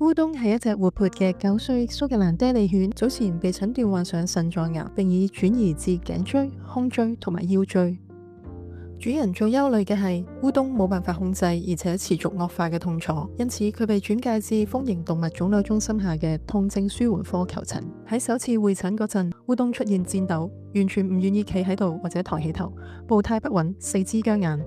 烏冬係一隻活潑嘅9歲蘇格蘭爹利犬，早前被診斷患上腎臟癌，並已轉移至頸椎、胸椎同埋腰椎。主人最憂慮嘅係烏冬冇辦法控制而且持續惡化嘅痛楚，因此佢被轉介至豐盈動物腫瘤中心下嘅痛症舒緩科求診。喺首次會診嗰陣，烏冬出現顫抖，完全唔願意企喺度或者抬起頭，步態不穩，四肢僵硬。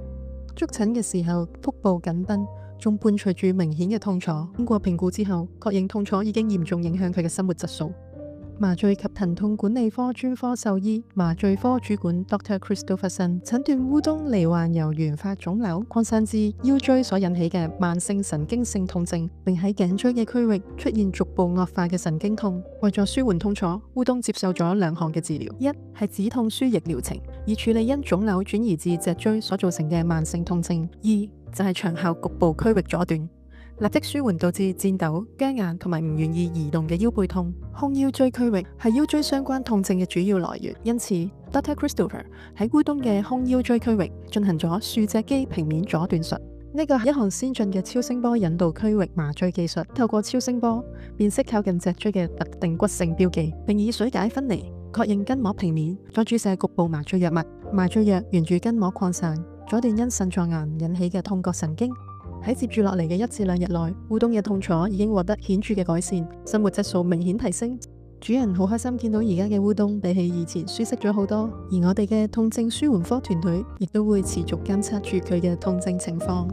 觸診嘅時候，腹部緊繃，仲伴隨住明顯嘅痛楚。經過評估之後，確認痛楚已經嚴重影響佢嘅生活質素。麻醉及疼痛管理科專科獸醫麻醉科主管 Dr. Christopherson 診斷烏冬罹患由原發腫瘤擴散至腰椎所引起嘅慢性神經性痛症，並喺頸椎嘅區域出現逐步惡化嘅神經痛。為咗舒緩痛楚，烏冬接受咗2項嘅治療，一係止痛輸液療程，以處理因腫瘤轉移至脊椎所造成嘅慢性痛症；二就係長效局部區域阻斷，立即舒緩導致顫抖、僵硬同埋唔願意移動嘅腰背痛。胸腰椎區域係腰椎相關痛症嘅主要來源，因此 Dr. Christopher 喺烏冬嘅胸腰椎區域進行咗豎脊肌平面阻斷術。呢個係一項先進嘅超聲波引導區域麻醉技術，透過超聲波辨識靠近脊椎嘅特定骨性標記，並以水解分離確認筋膜平面，再注射局部麻醉藥物。麻醉藥沿住筋膜擴散，阻斷因腎臟癌引起嘅痛覺神經。喺接住落嚟嘅1至2日內，烏冬嘅痛楚已經獲得顯著嘅改善，生活質素明顯提升。主人好開心見到而家嘅烏冬比起以前舒適咗好多，而我哋嘅痛症舒緩科團隊亦都會持續監測住佢嘅痛症情況。